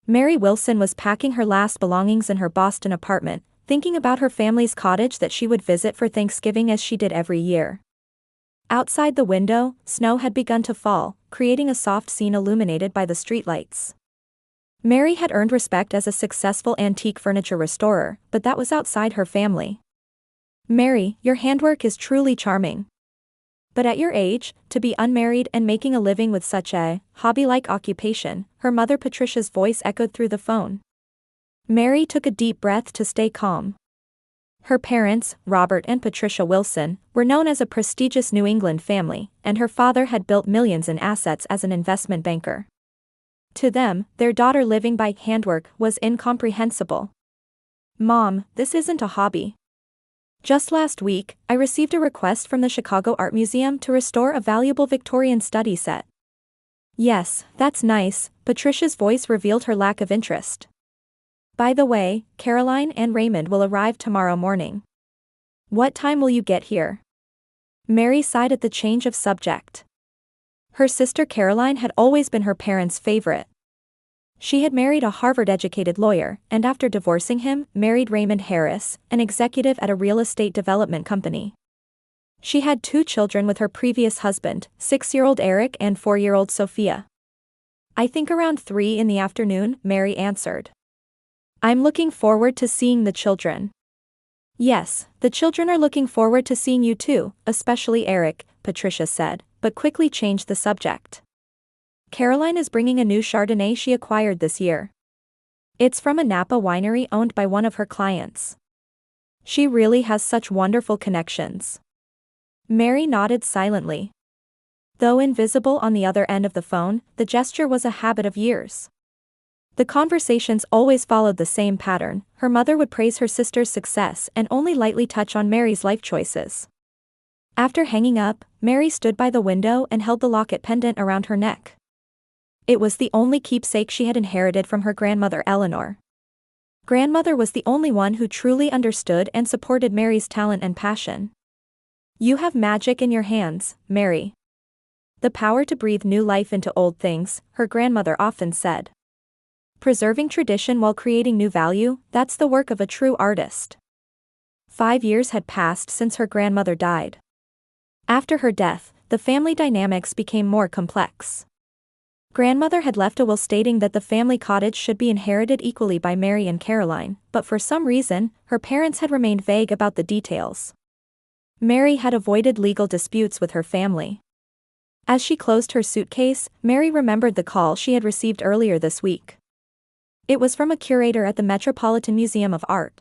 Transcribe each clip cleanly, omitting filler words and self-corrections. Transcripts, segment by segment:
Mary Wilson was packing her last belongings in her Boston apartment, thinking about her family's cottage that she would visit for Thanksgiving as she did every year. Outside the window, snow had begun to fall, creating a soft scene illuminated by the streetlights. Mary had earned respect as a successful antique furniture restorer, but that was outside her family. "Mary, your handwork is truly charming. But at your age, to be unmarried and making a living with such a hobby-like occupation," her mother Patricia's voice echoed through the phone. Mary took a deep breath to stay calm. Her parents, Robert and Patricia Wilson, were known as a prestigious New England family, and her father had built millions in assets as an investment banker. To them, their daughter living by handwork was incomprehensible. "Mom, this isn't a hobby. Just last week, I received a request from the Chicago Art Museum to restore a valuable Victorian study set." "Yes, that's nice," Patricia's voice revealed her lack of interest. "By the way, Caroline and Raymond will arrive tomorrow morning. What time will you get here?" Mary sighed at the change of subject. Her sister Caroline had always been her parents' favorite. She had married a Harvard-educated lawyer, and after divorcing him, married Raymond Harris, an executive at a real estate development company. She had 2 children with her previous husband, 6-year-old Eric and 4-year-old Sophia. "I think around 3 in the afternoon," Mary answered. "I'm looking forward to seeing the children." "Yes, the children are looking forward to seeing you too, especially Eric," Patricia said, but quickly changed the subject. "Caroline is bringing a new Chardonnay she acquired this year. It's from a Napa winery owned by one of her clients. She really has such wonderful connections." Mary nodded silently. Though invisible on the other end of the phone, the gesture was a habit of years. The conversations always followed the same pattern. Her mother would praise her sister's success and only lightly touch on Mary's life choices. After hanging up, Mary stood by the window and held the locket pendant around her neck. It was the only keepsake she had inherited from her grandmother Eleanor. Grandmother was the only one who truly understood and supported Mary's talent and passion. "You have magic in your hands, Mary. The power to breathe new life into old things," her grandmother often said. "Preserving tradition while creating new value, that's the work of a true artist." 5 years had passed since her grandmother died. After her death, the family dynamics became more complex. Grandmother had left a will stating that the family cottage should be inherited equally by Mary and Caroline, but for some reason, her parents had remained vague about the details. Mary had avoided legal disputes with her family. As she closed her suitcase, Mary remembered the call she had received earlier this week. It was from a curator at the Metropolitan Museum of Art.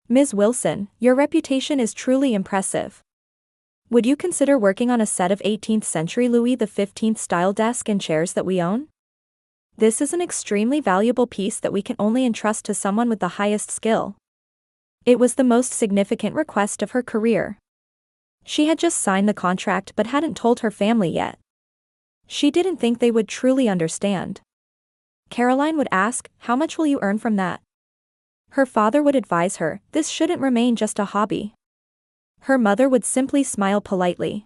"Ms. Wilson, your reputation is truly impressive. Would you consider working on a set of 18th century Louis XV style desk and chairs that we own? This is an extremely valuable piece that we can only entrust to someone with the highest skill." It was the most significant request of her career. She had just signed the contract but hadn't told her family yet. She didn't think they would truly understand. Caroline would ask, "How much will you earn from that?" Her father would advise her, "This shouldn't remain just a hobby." Her mother would simply smile politely.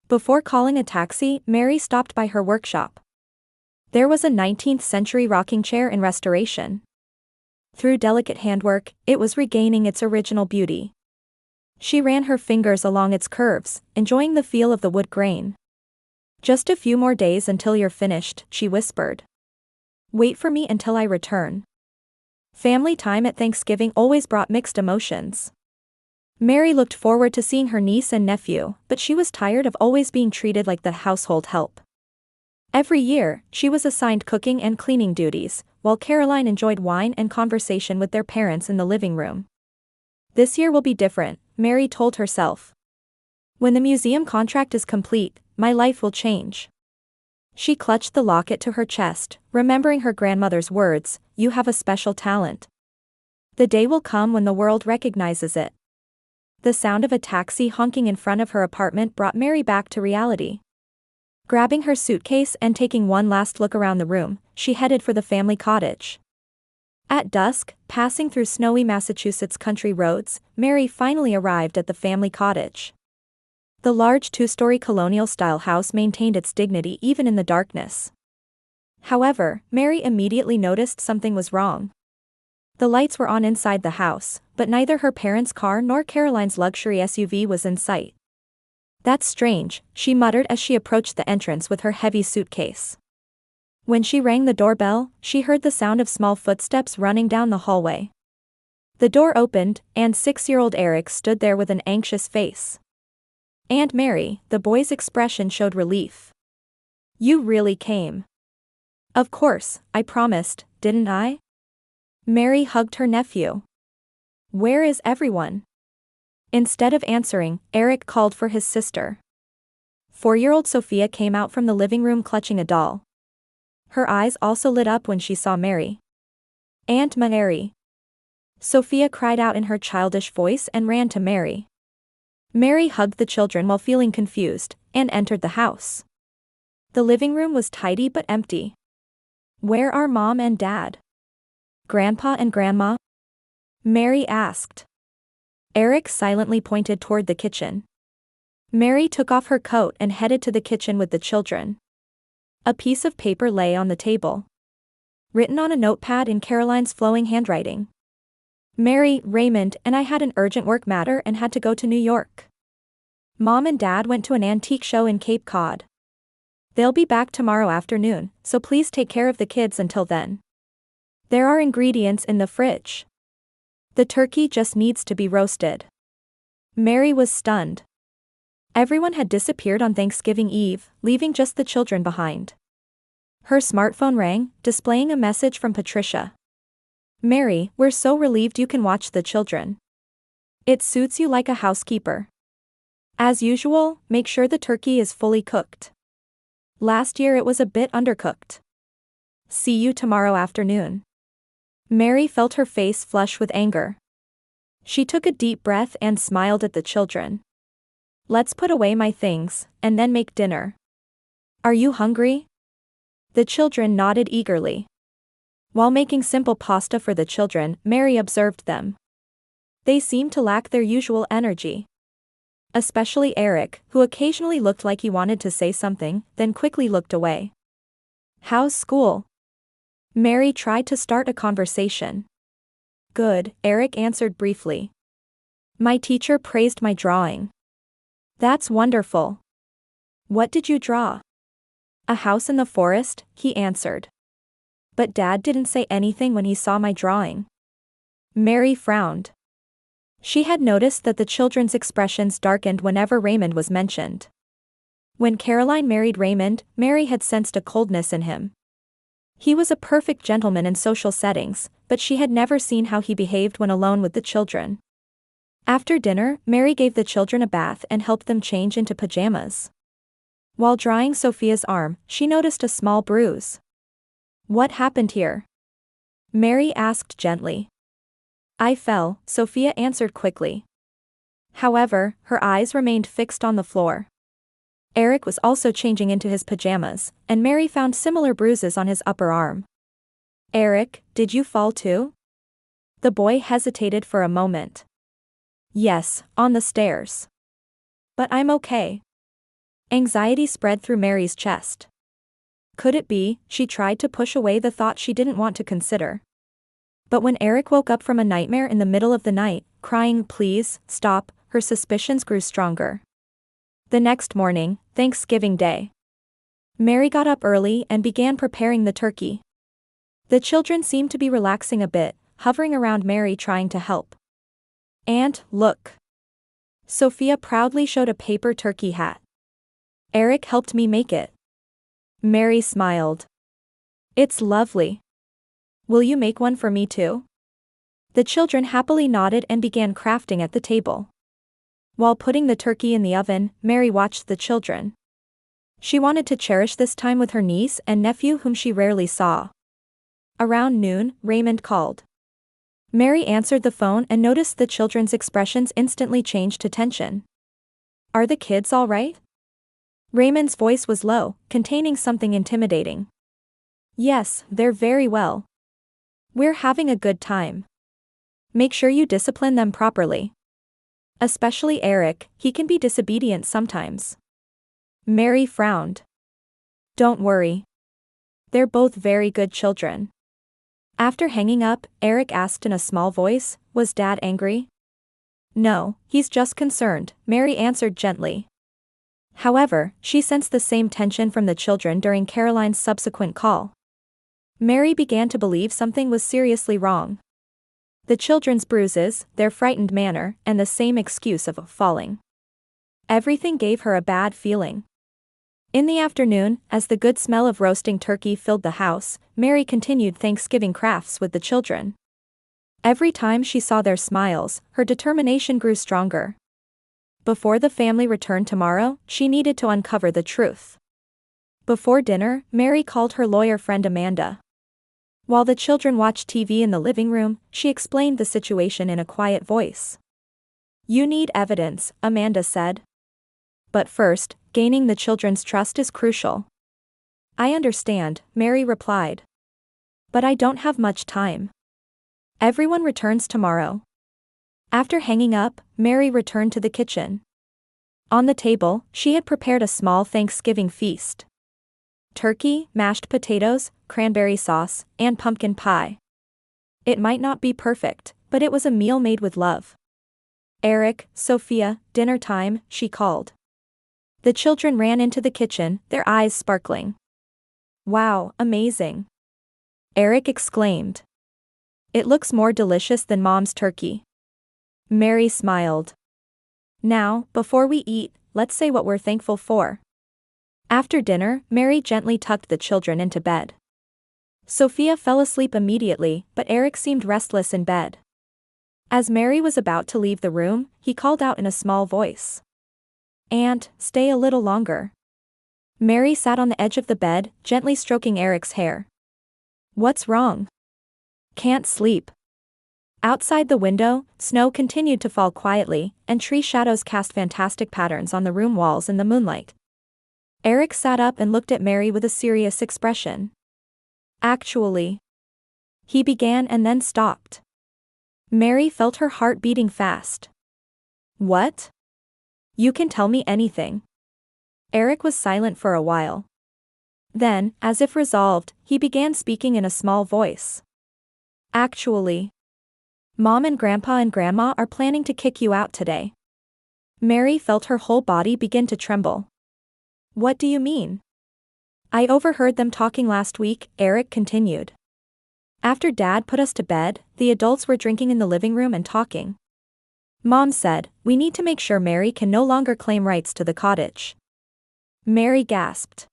Before calling a taxi, Mary stopped by her workshop. There was a 19th century rocking chair in restoration. Through delicate handwork, it was regaining its original beauty. She ran her fingers along its curves, enjoying the feel of the wood grain. "Just a few more days until you're finished," she whispered. "Wait for me until I return." Family time at Thanksgiving always brought mixed emotions. Mary looked forward to seeing her niece and nephew, but she was tired of always being treated like the household help. Every year, she was assigned cooking and cleaning duties, while Caroline enjoyed wine and conversation with their parents in the living room. "This year will be different," Mary told herself. "When the museum contract is complete, my life will change." She clutched the locket to her chest, remembering her grandmother's words, "You have a special talent. The day will come when the world recognizes it." The sound of a taxi honking in front of her apartment brought Mary back to reality. Grabbing her suitcase and taking one last look around the room, she headed for the family cottage. At dusk, passing through snowy Massachusetts country roads, Mary finally arrived at the family cottage. The large 2-story colonial-style house maintained its dignity even in the darkness. However, Mary immediately noticed something was wrong. The lights were on inside the house, but neither her parents' car nor Caroline's luxury SUV was in sight. "That's strange," she muttered as she approached the entrance with her heavy suitcase. When she rang the doorbell, she heard the sound of small footsteps running down the hallway. The door opened, and 6-year-old Eric stood there with an anxious face. "Aunt Mary," the boy's expression showed relief. "You really came." "Of course, I promised, didn't I?" Mary hugged her nephew. "Where is everyone?" Instead of answering, Eric called for his sister. 4-year-old Sophia came out from the living room clutching a doll. Her eyes also lit up when she saw Mary. "Aunt Mary." Sophia cried out in her childish voice and ran to Mary. Mary hugged the children while feeling confused, and entered the house. The living room was tidy but empty. "Where are Mom and Dad? Grandpa and Grandma?" Mary asked. Eric silently pointed toward the kitchen. Mary took off her coat and headed to the kitchen with the children. A piece of paper lay on the table. Written on a notepad in Caroline's flowing handwriting. "Mary, Raymond, and I had an urgent work matter and had to go to New York. Mom and Dad went to an antique show in Cape Cod. They'll be back tomorrow afternoon, so please take care of the kids until then. There are ingredients in the fridge. The turkey just needs to be roasted." Mary was stunned. Everyone had disappeared on Thanksgiving Eve, leaving just the children behind. Her smartphone rang, displaying a message from Patricia. "Mary, we're so relieved you can watch the children. It suits you like a housekeeper. As usual, make sure the turkey is fully cooked. Last year it was a bit undercooked. See you tomorrow afternoon." Mary felt her face flush with anger. She took a deep breath and smiled at the children. "Let's put away my things, and then make dinner. Are you hungry?" The children nodded eagerly. While making simple pasta for the children, Mary observed them. They seemed to lack their usual energy. Especially Eric, who occasionally looked like he wanted to say something, then quickly looked away. "How's school?" Mary tried to start a conversation. "Good," Eric answered briefly. "My teacher praised my drawing." "That's wonderful. What did you draw?" "A house in the forest," he answered. "But Dad didn't say anything when he saw my drawing." Mary frowned. She had noticed that the children's expressions darkened whenever Raymond was mentioned. When Caroline married Raymond, Mary had sensed a coldness in him. He was a perfect gentleman in social settings, but she had never seen how he behaved when alone with the children. After dinner, Mary gave the children a bath and helped them change into pajamas. While drying Sophia's arm, she noticed a small bruise. "What happened here?" Mary asked gently. "I fell," Sophia answered quickly. However, her eyes remained fixed on the floor. Eric was also changing into his pajamas, and Mary found similar bruises on his upper arm. "Eric, did you fall too?" The boy hesitated for a moment. "Yes, on the stairs. But I'm okay." Anxiety spread through Mary's chest. Could it be? She tried to push away the thought she didn't want to consider. But when Eric woke up from a nightmare in the middle of the night, crying, "Please, stop," her suspicions grew stronger. The next morning, Thanksgiving Day. Mary got up early and began preparing the turkey. The children seemed to be relaxing a bit, hovering around Mary trying to help. "Aunt, look." Sophia proudly showed a paper turkey hat. "Eric helped me make it." Mary smiled. "It's lovely. Will you make one for me too?" The children happily nodded and began crafting at the table. While putting the turkey in the oven, Mary watched the children. She wanted to cherish this time with her niece and nephew whom she rarely saw. Around noon, Raymond called. Mary answered the phone and noticed the children's expressions instantly changed to tension. "Are the kids all right?" Raymond's voice was low, containing something intimidating. "Yes, they're very well. We're having a good time. Make sure you discipline them properly. Especially Eric, he can be disobedient sometimes." Mary frowned. "Don't worry. They're both very good children. After hanging up, Eric asked in a small voice, "Was Dad angry?" "No, he's just concerned," Mary answered gently. However, she sensed the same tension from the children during Caroline's subsequent call. Mary began to believe something was seriously wrong. The children's bruises, their frightened manner, and the same excuse of falling. Everything gave her a bad feeling. In the afternoon, as the good smell of roasting turkey filled the house, Mary continued Thanksgiving crafts with the children. Every time she saw their smiles, her determination grew stronger. Before the family returned tomorrow, she needed to uncover the truth. Before dinner, Mary called her lawyer friend Amanda. While the children watched TV in the living room, she explained the situation in a quiet voice. "You need evidence," Amanda said. "But first, gaining the children's trust is crucial." "I understand," Mary replied. "But I don't have much time. Everyone returns tomorrow." After hanging up, Mary returned to the kitchen. On the table, she had prepared a small Thanksgiving feast. Turkey, mashed potatoes, cranberry sauce, and pumpkin pie. It might not be perfect, but it was a meal made with love. "Eric, Sophia, dinner time," she called. The children ran into the kitchen, their eyes sparkling. "Wow, amazing!" Eric exclaimed. "It looks more delicious than Mom's turkey." Mary smiled. "Now, before we eat, let's say what we're thankful for." After dinner, Mary gently tucked the children into bed. Sophia fell asleep immediately, but Eric seemed restless in bed. As Mary was about to leave the room, he called out in a small voice. "Aunt, stay a little longer." Mary sat on the edge of the bed, gently stroking Eric's hair. "What's wrong?" "Can't sleep." Outside the window, snow continued to fall quietly, and tree shadows cast fantastic patterns on the room walls in the moonlight. Eric sat up and looked at Mary with a serious expression. "Actually," he began and then stopped. Mary felt her heart beating fast. "What?" "You can tell me anything." Eric was silent for a while. Then, as if resolved, he began speaking in a small voice. "Actually, Mom and Grandma are planning to kick you out today." Mary felt her whole body begin to tremble. "What do you mean?" "I overheard them talking last week," Eric continued. "After Dad put us to bed, the adults were drinking in the living room and talking. Mom said, we need to make sure Mary can no longer claim rights to the cottage." Mary gasped.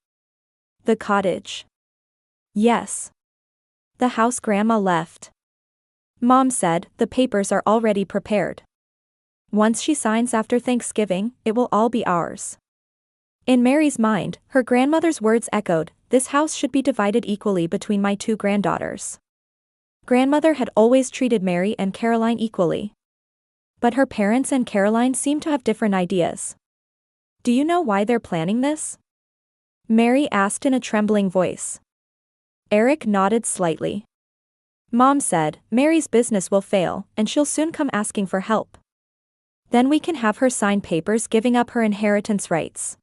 "The cottage?" "Yes. The house Grandma left. Mom said, the papers are already prepared. Once she signs after Thanksgiving, it will all be ours." In Mary's mind, her grandmother's words echoed, "This house should be divided equally between my two granddaughters." Grandmother had always treated Mary and Caroline equally. But her parents and Caroline seemed to have different ideas. "Do you know why they're planning this?" Mary asked in a trembling voice. Eric nodded slightly. "Mom said, Mary's business will fail, and she'll soon come asking for help. Then we can have her sign papers giving up her inheritance rights."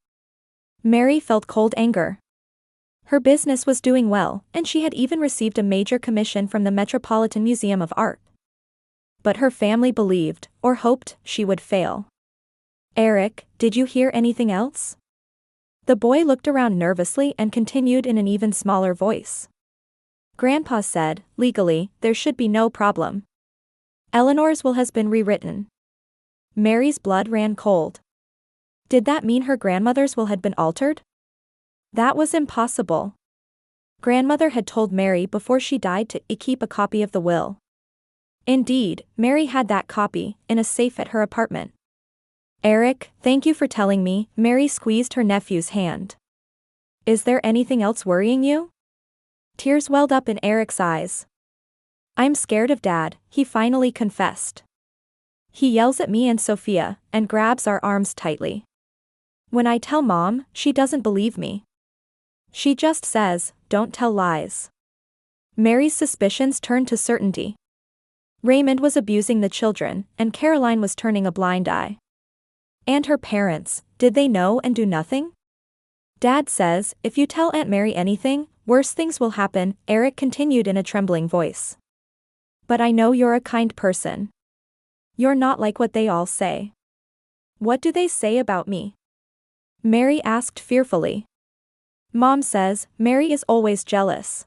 Mary felt cold anger. Her business was doing well, and she had even received a major commission from the Metropolitan Museum of Art. But her family believed, or hoped, she would fail. "Eric, did you hear anything else?" The boy looked around nervously and continued in an even smaller voice. "Grandpa said, legally, there should be no problem. Eleanor's will has been rewritten." Mary's blood ran cold. Did that mean her grandmother's will had been altered? That was impossible. Grandmother had told Mary before she died to keep a copy of the will. Indeed, Mary had that copy, in a safe at her apartment. "Eric, thank you for telling me," Mary squeezed her nephew's hand. "Is there anything else worrying you?" Tears welled up in Eric's eyes. "I'm scared of Dad," he finally confessed. "He yells at me and Sophia, and grabs our arms tightly. When I tell Mom, she doesn't believe me. She just says, don't tell lies." Mary's suspicions turned to certainty. Raymond was abusing the children, and Caroline was turning a blind eye. And her parents, did they know and do nothing? "Dad says, if you tell Aunt Mary anything, worse things will happen, Eric continued in a trembling voice. But I know you're a kind person. You're not like what they all say. What do they say about me? Mary asked fearfully. Mom says, Mary is always jealous.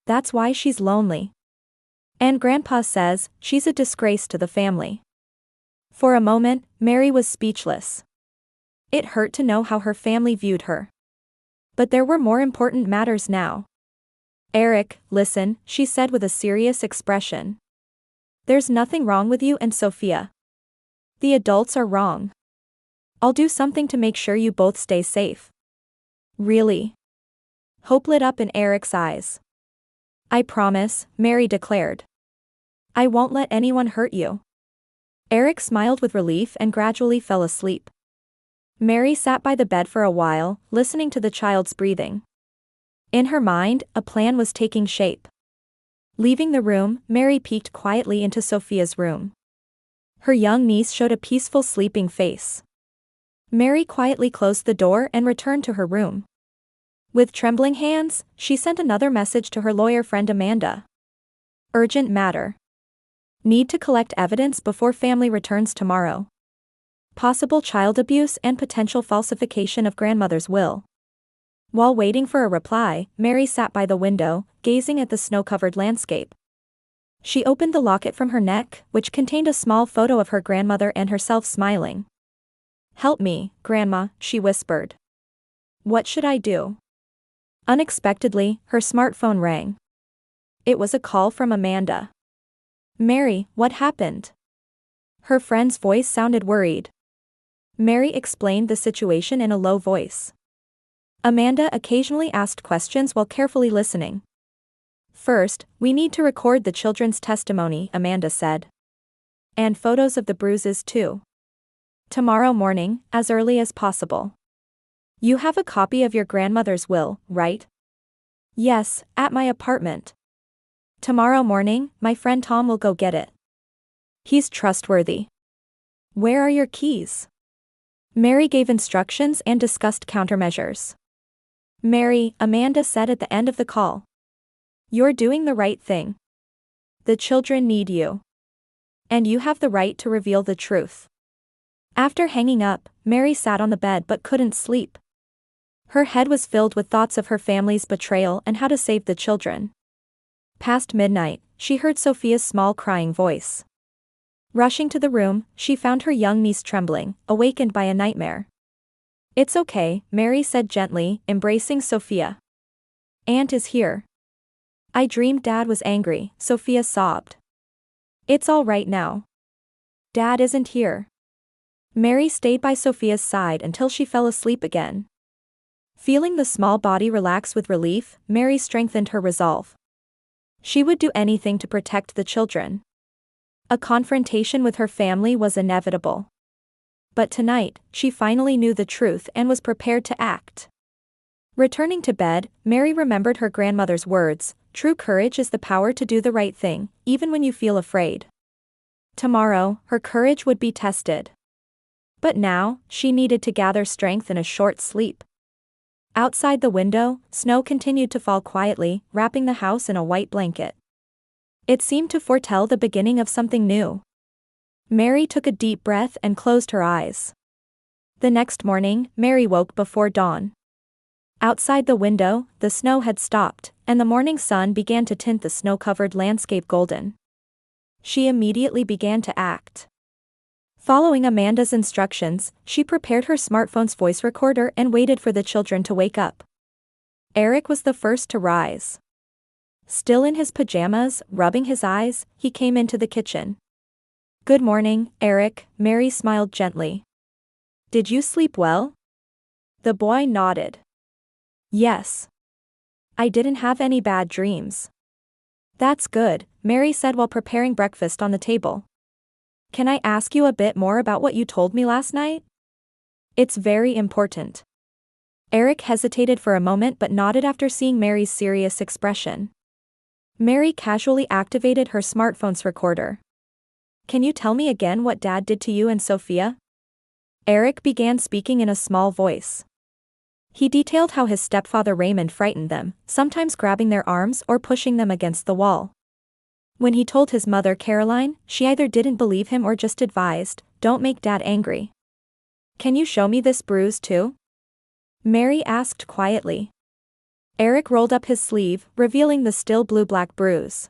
That's why she's lonely. And Grandpa says, she's a disgrace to the family. For a moment, Mary was speechless. It hurt to know how her family viewed her. But there were more important matters now. Eric, listen, she said with a serious expression. There's nothing wrong with you and Sophia. The adults are wrong. I'll do something to make sure you both stay safe. Really? Hope lit up in Eric's eyes. I promise, Mary declared. I won't let anyone hurt you. Eric smiled with relief and gradually fell asleep. Mary sat by the bed for a while, listening to the child's breathing. In her mind, a plan was taking shape. Leaving the room, Mary peeked quietly into Sophia's room. Her young niece showed a peaceful sleeping face. Mary quietly closed the door and returned to her room. With trembling hands, she sent another message to her lawyer friend Amanda. Urgent matter. Need to collect evidence before family returns tomorrow. Possible child abuse and potential falsification of grandmother's will. While waiting for a reply, Mary sat by the window, gazing at the snow-covered landscape. She opened the locket from her neck, which contained a small photo of her grandmother and herself smiling. Help me, Grandma, she whispered. What should I do? Unexpectedly, her smartphone rang. It was a call from Amanda. Mary, what happened? Her friend's voice sounded worried. Mary explained the situation in a low voice. Amanda occasionally asked questions while carefully listening. First, we need to record the children's testimony, Amanda said. And photos of the bruises too. Tomorrow morning, as early as possible. You have a copy of your grandmother's will, right? Yes, at my apartment. Tomorrow morning, my friend Tom will go get it. He's trustworthy. Where are your keys? Mary gave instructions and discussed countermeasures. Mary, Amanda said at the end of the call. You're doing the right thing. The children need you. And you have the right to reveal the truth. After hanging up, Mary sat on the bed but couldn't sleep. Her head was filled with thoughts of her family's betrayal and how to save the children. Past midnight, she heard Sophia's small crying voice. Rushing to the room, she found her young niece trembling, awakened by a nightmare. It's okay, Mary said gently, embracing Sophia. Aunt is here. I dreamed Dad was angry, Sophia sobbed. It's all right now. Dad isn't here. Mary stayed by Sophia's side until she fell asleep again. Feeling the small body relax with relief, Mary strengthened her resolve. She would do anything to protect the children. A confrontation with her family was inevitable. But tonight, she finally knew the truth and was prepared to act. Returning to bed, Mary remembered her grandmother's words, true courage is the power to do the right thing, even when you feel afraid. Tomorrow, her courage would be tested. But now, she needed to gather strength in a short sleep. Outside the window, snow continued to fall quietly, wrapping the house in a white blanket. It seemed to foretell the beginning of something new. Mary took a deep breath and closed her eyes. The next morning, Mary woke before dawn. Outside the window, the snow had stopped, and the morning sun began to tint the snow-covered landscape golden. She immediately began to act. Following Amanda's instructions, she prepared her smartphone's voice recorder and waited for the children to wake up. Eric was the first to rise. Still in his pajamas, rubbing his eyes, he came into the kitchen. Good morning, Eric, Mary smiled gently. Did you sleep well? The boy nodded. Yes. I didn't have any bad dreams. That's good, Mary said while preparing breakfast on the table. Can I ask you a bit more about what you told me last night? It's very important. Eric hesitated for a moment but nodded after seeing Mary's serious expression. Mary casually activated her smartphone's recorder. Can you tell me again what Dad did to you and Sophia? Eric began speaking in a small voice. He detailed how his stepfather Raymond frightened them, sometimes grabbing their arms or pushing them against the wall. When he told his mother Caroline, she either didn't believe him or just advised, "Don't make Dad angry." "Can you show me this bruise too?" Mary asked quietly. Eric rolled up his sleeve, revealing the still blue-black bruise.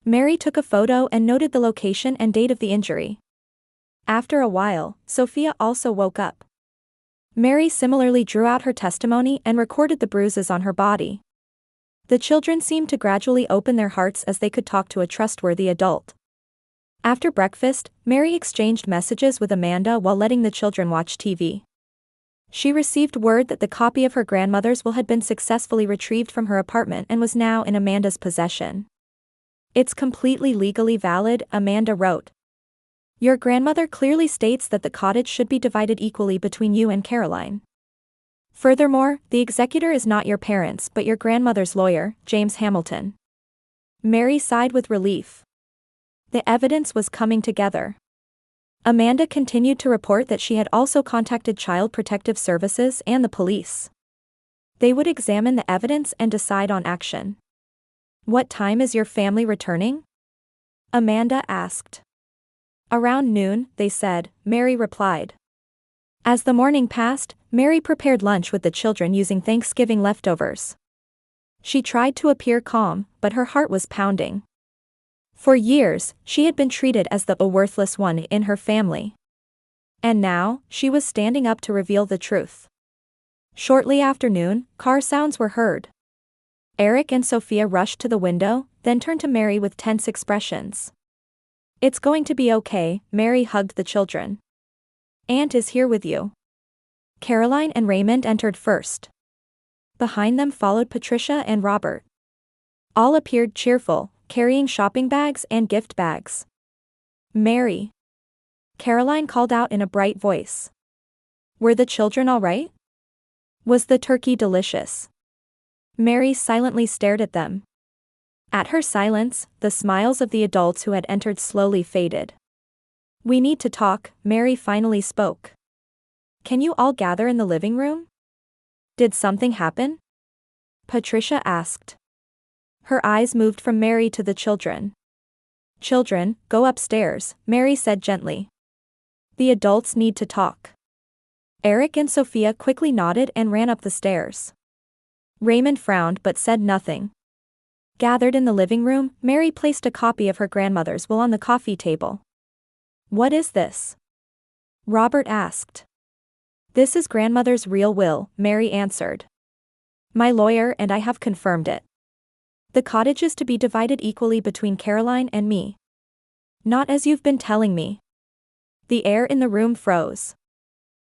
Mary took a photo and noted the location and date of the injury. After a while, Sophia also woke up. Mary similarly drew out her testimony and recorded the bruises on her body. The children seemed to gradually open their hearts as they could talk to a trustworthy adult. After breakfast, Mary exchanged messages with Amanda while letting the children watch TV. She received word that the copy of her grandmother's will had been successfully retrieved from her apartment and was now in Amanda's possession. "It's completely legally valid," Amanda wrote. "Your grandmother clearly states that the cottage should be divided equally between you and Caroline. Furthermore, the executor is not your parents but your grandmother's lawyer, James Hamilton." Mary sighed with relief. The evidence was coming together. Amanda continued to report that she had also contacted Child Protective Services and the police. They would examine the evidence and decide on action. "What time is your family returning?" Amanda asked. "Around noon," they said, Mary replied. As the morning passed, Mary prepared lunch with the children using Thanksgiving leftovers. She tried to appear calm, but her heart was pounding. For years, she had been treated as the worthless one in her family. And now, she was standing up to reveal the truth. Shortly after noon, car sounds were heard. Eric and Sophia rushed to the window, then turned to Mary with tense expressions. "It's going to be okay," Mary hugged the children. "Aunt is here with you." Caroline and Raymond entered first. Behind them followed Patricia and Robert. All appeared cheerful, carrying shopping bags and gift bags. "Mary," Caroline called out in a bright voice. "Were the children all right? Was the turkey delicious?" Mary silently stared at them. At her silence, the smiles of the adults who had entered slowly faded. "We need to talk," Mary finally spoke. "Can you all gather in the living room?" "Did something happen?" Patricia asked. Her eyes moved from Mary to the children. "Children, go upstairs," Mary said gently. "The adults need to talk." Eric and Sophia quickly nodded and ran up the stairs. Raymond frowned but said nothing. Gathered in the living room, Mary placed a copy of her grandmother's will on the coffee table. "What is this?" Robert asked. "This is grandmother's real will," Mary answered. "My lawyer and I have confirmed it. The cottage is to be divided equally between Caroline and me. Not as you've been telling me." The air in the room froze.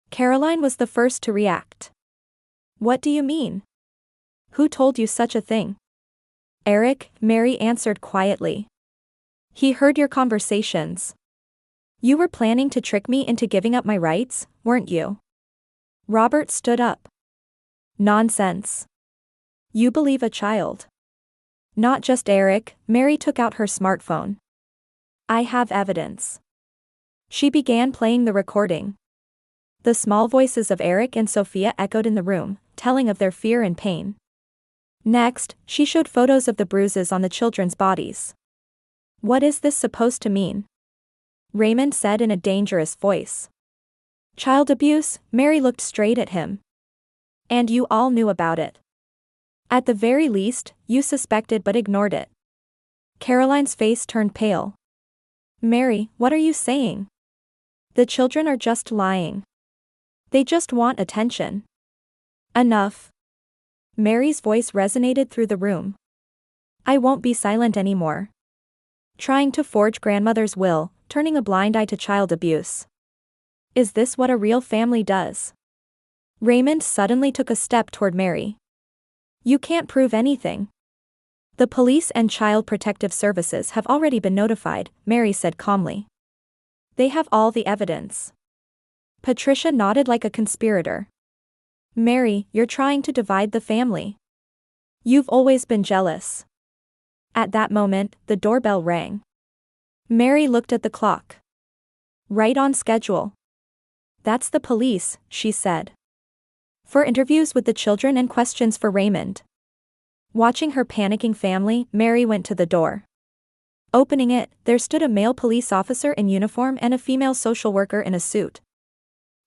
Caroline was the first to react. "What do you mean? Who told you such a thing?" "Eric," Mary answered quietly. "He heard your conversations. You were planning to trick me into giving up my rights, weren't you?" Robert stood up. "Nonsense. You believe a child." "Not just Eric," Mary took out her smartphone. "I have evidence." She began playing the recording. The small voices of Eric and Sophia echoed in the room, telling of their fear and pain. Next, she showed photos of the bruises on the children's bodies. "What is this supposed to mean?" Raymond said in a dangerous voice. "Child abuse," Mary looked straight at him. "And you all knew about it. At the very least, you suspected but ignored it." Caroline's face turned pale. "Mary, what are you saying? The children are just lying. They just want attention." "Enough." Mary's voice resonated through the room. "I won't be silent anymore. Trying to forge grandmother's will, turning a blind eye to child abuse. Is this what a real family does?" Raymond suddenly took a step toward Mary. "You can't prove anything." "The police and Child Protective Services have already been notified," Mary said calmly. "They have all the evidence." Patricia nodded like a conspirator. "Mary, you're trying to divide the family. You've always been jealous." At that moment, the doorbell rang. Mary looked at the clock. "Right on schedule." "That's the police," she said. for interviews with the children and questions for Raymond. Watching her panicking family, Mary went to the door. Opening it, there stood a male police officer in uniform and a female social worker in a suit.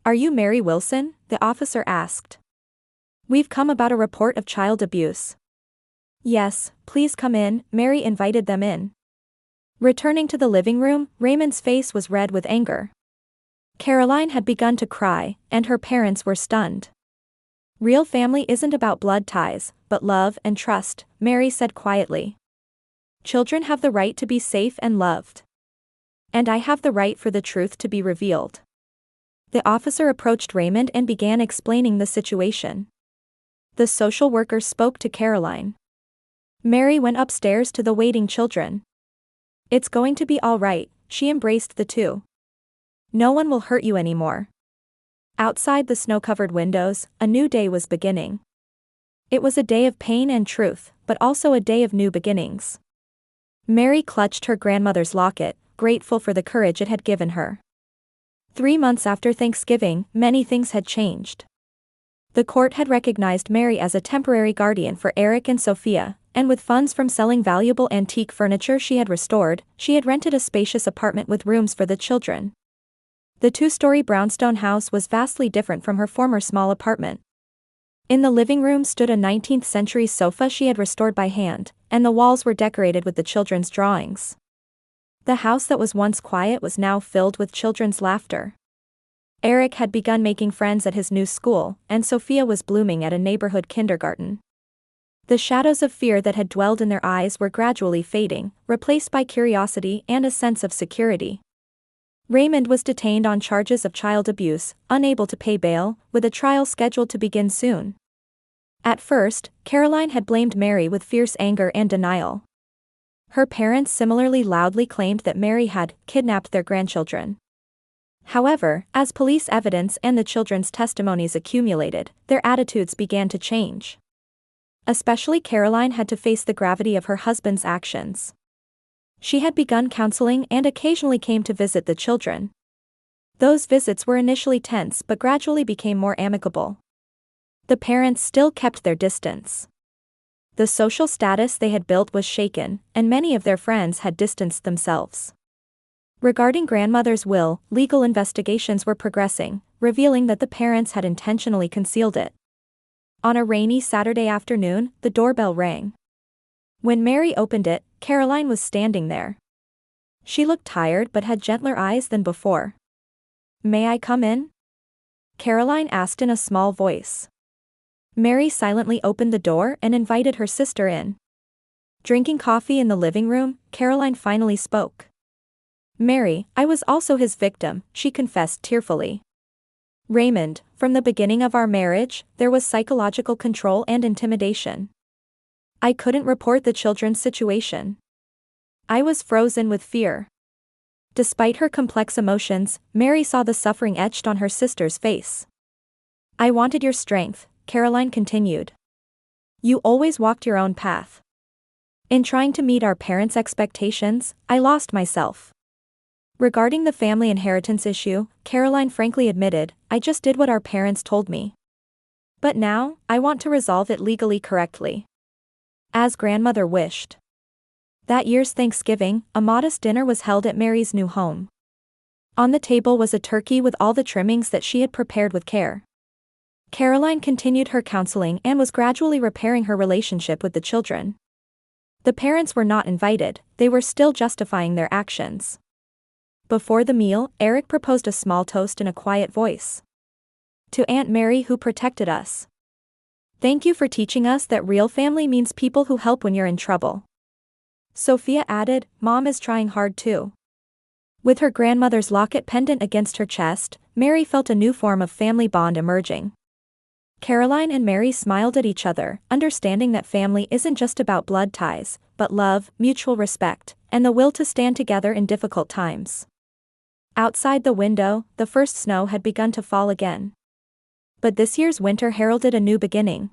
"Are you Mary Wilson?" the officer asked. "We've come about a report of child abuse." "Yes, please come in," Mary invited them in. Returning to the living room, Raymond's face was red with anger. Caroline had begun to cry, and her parents were stunned. "Real family isn't about blood ties, but love and trust," Mary said quietly. "Children have the right to be safe and loved. And I have the right for the truth to be revealed." The officer approached Raymond and began explaining the situation. The social worker spoke to Caroline. Mary went upstairs to the waiting children. "It's going to be all right," she embraced the two. "No one will hurt you anymore." Outside the snow-covered windows, a new day was beginning. It was a day of pain and truth, but also a day of new beginnings. Mary clutched her grandmother's locket, grateful for the courage it had given her. 3 months after Thanksgiving, many things had changed. The court had recognized Mary as a temporary guardian for Eric and Sophia, and with funds from selling valuable antique furniture she had restored, she had rented a spacious apartment with rooms for the children. The 2-story brownstone house was vastly different from her former small apartment. In the living room stood a 19th-century sofa she had restored by hand, and the walls were decorated with the children's drawings. The house that was once quiet was now filled with children's laughter. Eric had begun making friends at his new school, and Sophia was blooming at a neighborhood kindergarten. The shadows of fear that had dwelled in their eyes were gradually fading, replaced by curiosity and a sense of security. Raymond was detained on charges of child abuse, unable to pay bail, with a trial scheduled to begin soon. At first, Caroline had blamed Mary with fierce anger and denial. Her parents similarly loudly claimed that Mary had kidnapped their grandchildren. However, as police evidence and the children's testimonies accumulated, their attitudes began to change. Especially Caroline had to face the gravity of her husband's actions. She had begun counseling and occasionally came to visit the children. Those visits were initially tense but gradually became more amicable. The parents still kept their distance. The social status they had built was shaken, and many of their friends had distanced themselves. Regarding grandmother's will, legal investigations were progressing, revealing that the parents had intentionally concealed it. On a rainy Saturday afternoon, the doorbell rang. When Mary opened it, Caroline was standing there. She looked tired but had gentler eyes than before. "May I come in?" Caroline asked in a small voice. Mary silently opened the door and invited her sister in. Drinking coffee in the living room, Caroline finally spoke. "Mary, I was also his victim," she confessed tearfully. "Raymond, from the beginning of our marriage, there was psychological control and intimidation. I couldn't report the children's situation. I was frozen with fear." Despite her complex emotions, Mary saw the suffering etched on her sister's face. "I wanted your strength," Caroline continued. "You always walked your own path. In trying to meet our parents' expectations, I lost myself." Regarding the family inheritance issue, Caroline frankly admitted, "I just did what our parents told me. But now, I want to resolve it legally correctly. As grandmother wished." That year's Thanksgiving, a modest dinner was held at Mary's new home. On the table was a turkey with all the trimmings that she had prepared with care. Caroline continued her counseling and was gradually repairing her relationship with the children. The parents were not invited, they were still justifying their actions. Before the meal, Eric proposed a small toast in a quiet voice. "To Aunt Mary who protected us. Thank you for teaching us that real family means people who help when you're in trouble." Sophia added, "Mom is trying hard too." With her grandmother's locket pendant against her chest, Mary felt a new form of family bond emerging. Caroline and Mary smiled at each other, understanding that family isn't just about blood ties, but love, mutual respect, and the will to stand together in difficult times. Outside the window, the first snow had begun to fall again. But this year's winter heralded a new beginning.